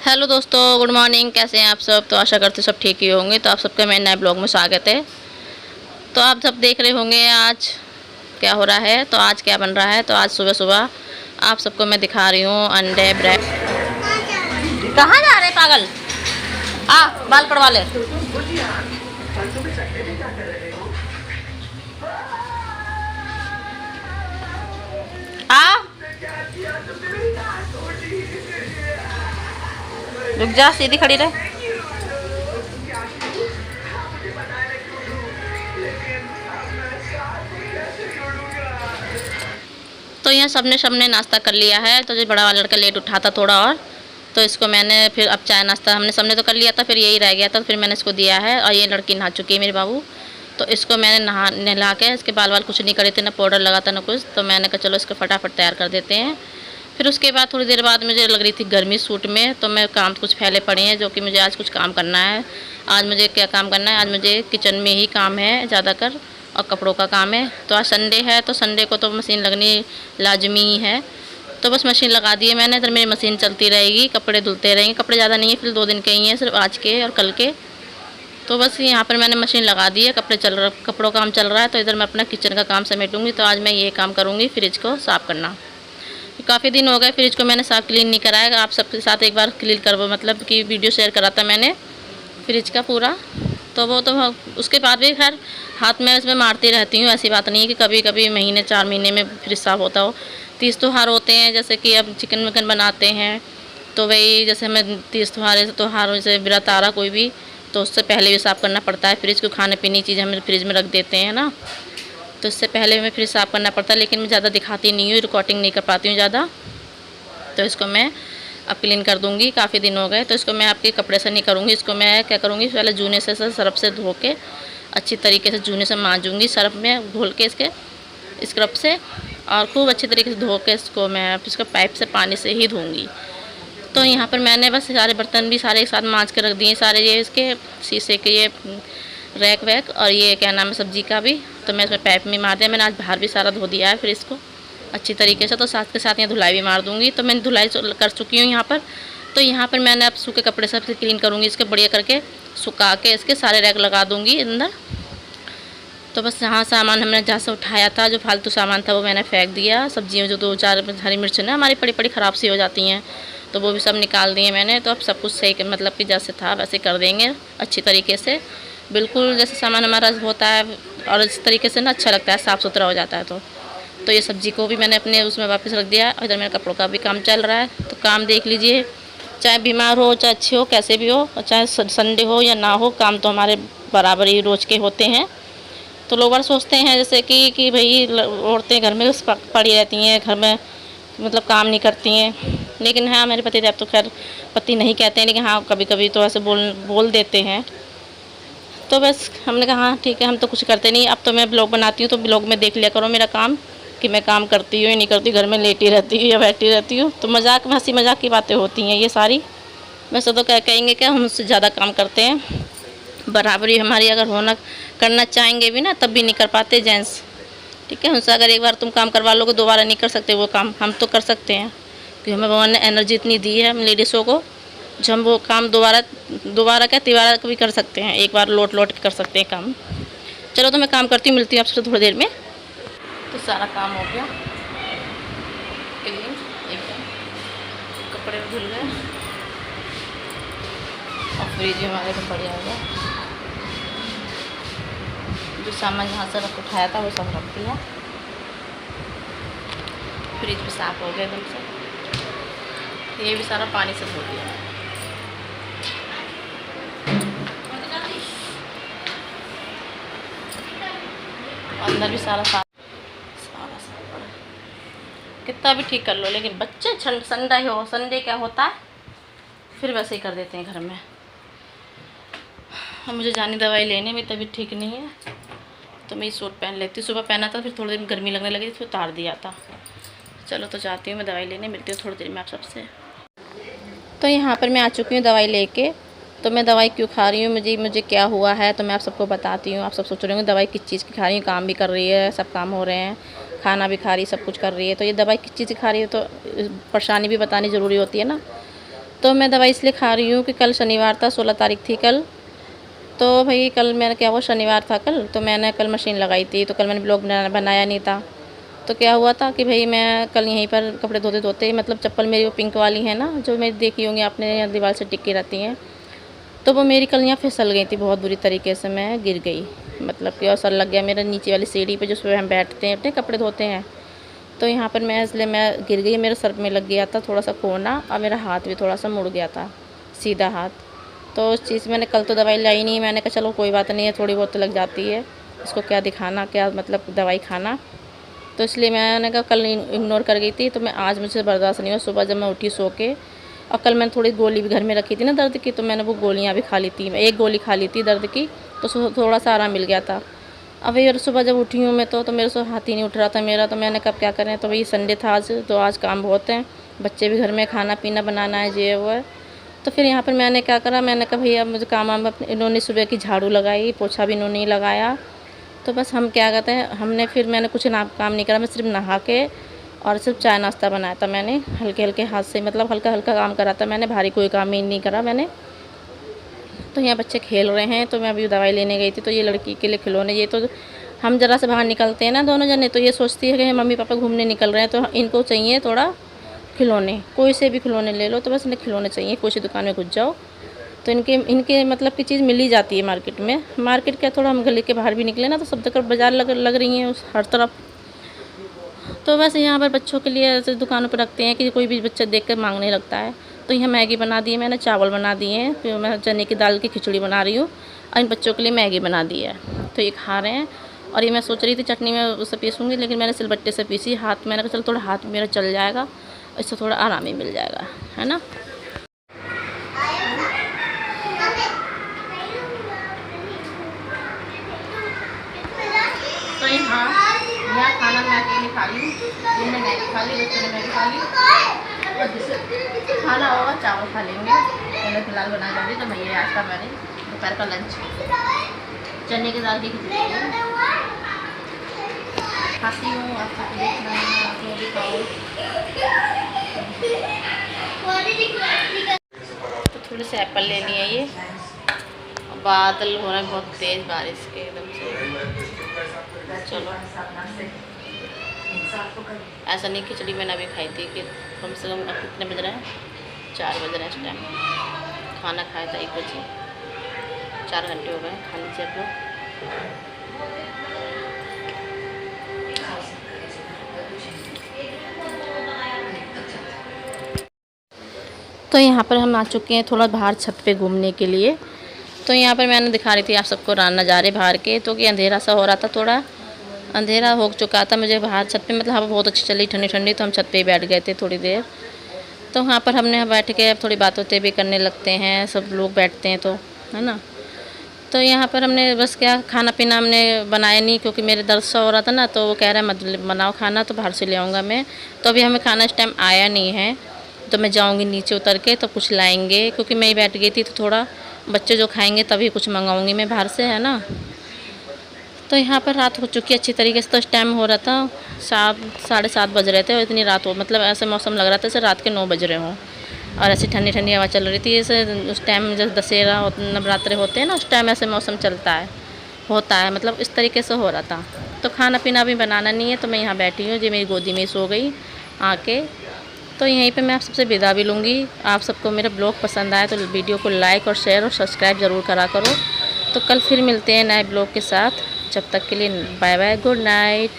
Hello दोस्तों, good morning. कैसे हैं आप सब? तो आशा करते सब ठीक ही होंगे। तो आप सबका मेरे नए ब्लॉग में स्वागत है। तो आप सब देख रहे होंगे आज क्या हो रहा है। तो आज क्या बन रहा है, तो आज सुबह सुबह आप सबको मैं दिखा रही हूँ अंडे ब्रेड। कहाँ जा रहे पागल? आ बाल कटवा ले। आ रुक जा, सीधी खड़ी रहे। तो यहाँ सबने नाश्ता कर लिया है। तो जो बड़ा वाला लड़का लेट उठा था थोड़ा, और तो इसको मैंने फिर अब चाय नाश्ता हमने सबने तो कर लिया था, फिर यही रह गया था, तो फिर मैंने इसको दिया है। और ये लड़की नहा चुकी है मेरे बाबू। तो इसको मैंने नहला के, इसके बाल वाल कुछ नहीं करे थे, ना पाउडर लगा था ना कुछ। तो मैंने कहा चलो इसको फटाफट तैयार कर देते हैं। फिर उसके बाद थोड़ी देर बाद मुझे लग रही थी गर्मी सूट में। तो मैं काम कुछ फैले पड़े हैं, जो कि मुझे आज कुछ काम करना है। आज मुझे क्या काम करना है, आज मुझे किचन में ही काम है ज़्यादातर, और कपड़ों का काम है। तो आज संडे है, तो संडे को तो मशीन लगनी लाजमी है। तो बस मशीन लगा दी है मैंने। इधर मेरी मशीन चलती रहेगी, कपड़े धुलते रहेंगे। कपड़े ज़्यादा नहीं है, फिर 2 दिन के ही हैं, सिर्फ आज के और कल के। तो बस यहाँ पर मैंने मशीन लगा दी है, कपड़ों का काम चल रहा है। तो इधर मैं अपना किचन का काम समेटूंगी। तो आज मैं ये काम करूँगी, फ्रिज को साफ़ करना। काफ़ी दिन हो गए फ्रिज को मैंने साफ़ क्लीन नहीं कराया। आप सबके साथ एक बार क्लीन करवा, मतलब कि वीडियो शेयर करा था मैंने फ्रिज का पूरा। तो वो तो उसके बाद भी खैर हाथ में इसमें मारती रहती हूँ। ऐसी बात नहीं है कि कभी कभी महीने 4 महीने में फ्रिज साफ़ होता हो। 30 त्योहार होते हैं, जैसे कि अब चिकन विकन बनाते हैं, तो वही जैसे हमें 30 त्योहार जैसे व्रत आ रहा कोई भी, तो उससे पहले भी साफ़ करना पड़ता है फ्रिज को। खाने पीने की चीज़ें हम फ्रिज में रख देते हैं ना, तो इससे पहले हमें फ्रिज साफ़ करना पड़ता है। लेकिन मैं ज़्यादा दिखाती नहीं हूँ, रिकॉर्डिंग नहीं कर पाती हूँ ज़्यादा। तो इसको मैं अब क्लीन कर दूँगी। काफ़ी दिन हो गए, तो इसको मैं आपके कपड़े से नहीं करूँगी। इसको मैं क्या करूँगी, पहले जूने से सर्फ से धो के अच्छी तरीके से जूने से मांजूँगी, सर्फ में घोल के इसके स्क्रब से, और खूब अच्छी तरीके से धो के इसको मैं इसको पाइप से पानी से ही धोऊँगी। तो यहाँ पर मैंने बस सारे बर्तन भी सारे एक साथ मांज के रख दिए, सारे ये इसके शीशे के ये रैक वैक, और ये क्या नाम है सब्जी का भी। तो मैं इसमें पाइप में मार दिया मैंने। आज बाहर भी सारा धो दिया है फिर इसको अच्छी तरीके से। तो साथ के साथ यहाँ धुलाई भी मार दूँगी। तो मैंने धुलाई कर चुकी हूँ यहाँ पर। तो यहाँ पर मैंने अब सूखे कपड़े से क्लीन करूँगी, इसके बढ़िया करके सुखा के इसके सारे रैक लगा दूँगी अंदर। तो बस यहाँ सामान हमने जहाँ से उठाया था, जो फालतू सामान था वो मैंने फेंक दिया। सब्जियों जो 2-4 हरी मिर्च ना हमारी पड़ी पड़ी ख़राब सी हो जाती हैं, तो वो भी सब निकाल दिए मैंने। तो अब सब कुछ सही मतलब कि जैसे था वैसे कर देंगे अच्छी तरीके से, बिल्कुल जैसे सामान हमारा होता है। और इस तरीके से ना अच्छा लगता है, साफ़ सुथरा हो जाता है। तो ये सब्ज़ी को भी मैंने अपने उसमें वापस रख दिया। इधर मेरे कपड़ों का भी काम चल रहा है। तो काम देख लीजिए, चाहे बीमार हो, चाहे अच्छी हो, कैसे भी हो, चाहे संडे हो या ना हो, काम तो हमारे बराबर ही रोज़ के होते हैं। तो लोग बार सोचते हैं जैसे कि भाई औरतें घर में पड़ी रहती हैं, घर में मतलब काम नहीं करती हैं। लेकिन हाँ, मेरे पति देव तो खैर पति नहीं कहते हैं, लेकिन हाँ कभी कभी तो ऐसे बोल देते हैं। तो बस हमने कहा हाँ ठीक है, हम तो कुछ करते नहीं। अब तो मैं ब्लॉग बनाती हूँ, तो ब्लॉग में देख लिया करो मेरा काम, कि मैं काम करती हूँ या नहीं करती, घर में लेटी रहती हूँ या बैठी रहती हूँ। तो मजाक में हंसी मजाक की बातें होती हैं ये सारी। वैसे तो क्या कहेंगे, क्या हम उससे ज़्यादा काम करते हैं। बराबरी हमारी अगर होना करना चाहेंगे भी ना, तब भी नहीं कर पाते जेंट्स। ठीक है, उनसे अगर एक बार तुम काम करवा लोगे, दोबारा नहीं कर सकते वो काम। हम तो कर सकते हैं, क्योंकि हमें भगवान ने एनर्जी इतनी दी है हम लेडीज़ों को, जो हम वो काम दोबारा क्या तिबारा भी कर सकते हैं। एक बार लौट के कर सकते हैं काम। चलो तो मैं काम करती हूँ, मिलती हूँ आपसे थोड़ी देर में। तो सारा काम हो गया क्लीन एकदम, कपड़े धुल गए और फ्रिज भी हमारे को बढ़िया हो गया। जो सामान यहाँ से उठाया था वो सब रख दिया। फ्रिज भी साफ़ हो गया एकदम से। ये भी सारा पानी से धो दिया। अंदर भी सारा साफ कितना भी ठीक कर लो, लेकिन बच्चे संडे क्या होता है, फिर वैसे ही कर देते हैं घर में। अब मुझे जानी दवाई लेने में, तबीयत ठीक नहीं है, तो मैं ये सूट पहन लेती हूँ। सुबह पहना था, फिर थोड़ी देर गर्मी लगने लगी, फिर उतार दिया था। चलो तो जाती हूँ मैं दवाई लेने, मिलती हूँ थोड़ी देर में आप सबसे। तो यहाँ पर मैं आ चुकी हूँ दवाई लेके। तो मैं दवाई क्यों खा रही हूँ, मुझे क्या हुआ है, तो मैं आप सबको बताती हूँ। आप सब सोच रहे होंगे दवाई किस चीज़ की खा रही हूँ, काम भी कर रही है, सब काम हो रहे हैं, खाना भी खा रही है, सब कुछ कर रही है। तो ये दवाई किस चीज़ की खा रही है, तो परेशानी भी बतानी ज़रूरी होती है ना। तो मैं दवाई इसलिए खा रही हूँ कि कल शनिवार था, 16 तारीख थी कल। तो भाई कल मैंने क्या हुआ, शनिवार था कल, तो मैंने कल मशीन लगाई थी, तो कल मैंने ब्लॉग बनाया नहीं था। तो क्या हुआ था कि भाई मैं कल यहीं पर कपड़े धोते धोते, मतलब चप्पल मेरी वो पिंक वाली है ना, जो मेरी देखी होंगी आपने, यहाँ दीवार से टिकी रहती हैं, तो वो मेरी कल यहाँ फिसल गई थी बहुत बुरी तरीके से, मैं गिर गई, मतलब कि और सर लग गया मेरा नीचे वाली सीढ़ी पे जिस पर हम बैठते हैं अपने कपड़े धोते हैं। तो यहाँ पर मैं इसलिए मैं गिर गई, मेरे सर में लग गया था थोड़ा सा कोना, और मेरा हाथ भी थोड़ा सा मुड़ गया था, सीधा हाथ। तो उस चीज़ मैंने कल तो दवाई लाई नहीं, मैंने कहा चलो कोई बात नहीं है, थोड़ी बहुत तो लग जाती है, इसको क्या दिखाना, क्या मतलब दवाई खाना। तो इसलिए मैंने कहा कल इग्नोर कर गई थी, तो मैं आज मुझसे बर्दाश्त नहीं हुआ। सुबह जब मैं उठी सो के, और कल मैंने थोड़ी गोली भी घर में रखी थी ना दर्द की, तो मैंने वो गोलियाँ भी खा ली थी, एक गोली खा ली थी दर्द की, तो थोड़ा सा आराम मिल गया था। अब यार सुबह जब उठी हूँ मैं तो मेरे से हाथ ही नहीं उठ रहा था मेरा, तो मैंने कब क्या करें, तो भाई संडे था आज, तो आज काम बहुत हैं, बच्चे भी घर में, खाना पीना बनाना है, ये वो है। तो फिर यहाँ पर मैंने क्या करा, मैंने कहा भैया मुझे काम इन्होंने सुबह की झाड़ू लगाई, पोछा भी इन्होंने ही लगाया, तो बस हम क्या कहते हैं, हमने फिर मैंने कुछ काम नहीं करा, मैं सिर्फ नहा के और सिर्फ चाय नाश्ता बनाया था मैंने, हल्के हल्के हाथ से, मतलब हल्का हल्का काम करा था मैंने, भारी कोई काम ही नहीं करा मैंने। तो यहाँ बच्चे खेल रहे हैं, तो मैं अभी दवाई लेने गई थी, तो ये लड़की के लिए खिलौने, ये तो हम ज़रा से बाहर निकलते हैं ना दोनों जने, तो ये सोचती है कि मम्मी पापा घूमने निकल रहे हैं, तो इनको चाहिए थोड़ा खिलौने, कोई से भी खिलौने ले लो, तो बस इन्हें खिलौने चाहिए, कोई सी दुकान में घुस जाओ तो इनके मतलब की चीज़ मिल ही जाती है मार्केट में। मार्केट क्या, थोड़ा हम गली के बाहर भी निकले ना, तो सब जगह बाज़ार लग रही हैं उस हर तरफ। तो वैसे यहाँ पर बच्चों के लिए ऐसे दुकानों पर रखते हैं कि कोई भी बच्चा देख कर मांगने लगता है। तो यहाँ मैगी बना दी है मैंने, चावल बना दिए हैं, फिर मैं चने की दाल की खिचड़ी बना रही हूँ, और इन बच्चों के लिए मैगी बना दी है, तो ये खा रहे हैं। और ये मैं सोच रही थी चटनी में उससे पीसूँगी, लेकिन मैंने सिलबट्टे से पीसी हाथ, मैंने कहा चल थोड़ा हाथ मेरा चल जाएगा, इससे थोड़ा आराम ही मिल जाएगा, है ना। तो यहाँ खाना मैं अकेले खा ली हूँ, जिनने मैगी खा ली, बच्चों ने मैगी खा ली, और जिसे खाना होगा चावल खा लेंगे। मैंने फिलहाल बना कर दी, तो मैं ये आज का मैंने दोपहर का लंच चने की दाल की खिचड़ी खाती हूँ। आप सब देखना, आप लोग भी खाओ। तो थोड़े से एप्पल लेनी है, ये बादल हो रहा है बहुत तेज़ बारिश के एकदम से। चलो ऐसा नहीं, खिचड़ी मैंने अभी खाई थी कि कम से कम अब कितने बज रहे हैं, 4 बज रहे हैं इस टाइम, खाना खाया था 1 बजे, 4 घंटे हो गए, खा लीजिए आप लोग। तो यहाँ पर हम आ चुके हैं थोड़ा बाहर छत पे घूमने के लिए। तो यहाँ पर मैंने दिखा रही थी आप सबको नज़ारे बाहर के, तो कि अंधेरा सा हो रहा था, थोड़ा अंधेरा हो चुका था मुझे बाहर छत पे, मतलब हवा बहुत अच्छी चली, ठंडी ठंडी, तो हम छत पे ही बैठ गए थे थोड़ी देर। तो वहाँ पर हमने बैठ के अब थोड़ी बातें भी करने लगते हैं, सब लोग बैठते हैं तो, है ना। तो यहाँ पर हमने बस क्या खाना पीना हमने बनाया नहीं, क्योंकि मेरे दर्द सा हो रहा था ना, तो वो कह रहा है मत बनाओ खाना, तो बाहर से ले आऊँगा मैं। तो अभी हमें खाना इस टाइम आया नहीं है, तो मैं जाऊँगी नीचे उतर के तो कुछ लाएँगे, क्योंकि मैं ही बैठ गई थी, तो थोड़ा बच्चे जो खाएँगे तभी कुछ मंगाऊँगी मैं बाहर से, है ना। तो यहाँ पर रात हो चुकी है अच्छी तरीके से, तो इस टाइम हो रहा था 7-7:30 बज रहे थे, और इतनी रात हो, मतलब ऐसे मौसम लग रहा था जैसे रात के 9 बज रहे हों, और ऐसी ठंडी ठंडी हवा चल रही थी। जैसे उस टाइम जब दशहरा नवरात्रे होते हैं ना, उस टाइम ऐसे मौसम चलता है, होता है, मतलब इस तरीके से हो रहा था। तो खाना पीना भी बनाना नहीं है, तो मैं यहाँ बैठी हूँ, जो मेरी गोदी में सो गई आके। तो यहीं पे मैं आप सबसे विदा भी लूँगी। आप सबको मेरा ब्लॉग पसंद आया तो वीडियो को लाइक और शेयर और सब्सक्राइब ज़रूर करा करो। तो कल फिर मिलते हैं नए ब्लॉग के साथ, जब तक के लिए बाय बाय, गुड नाइट।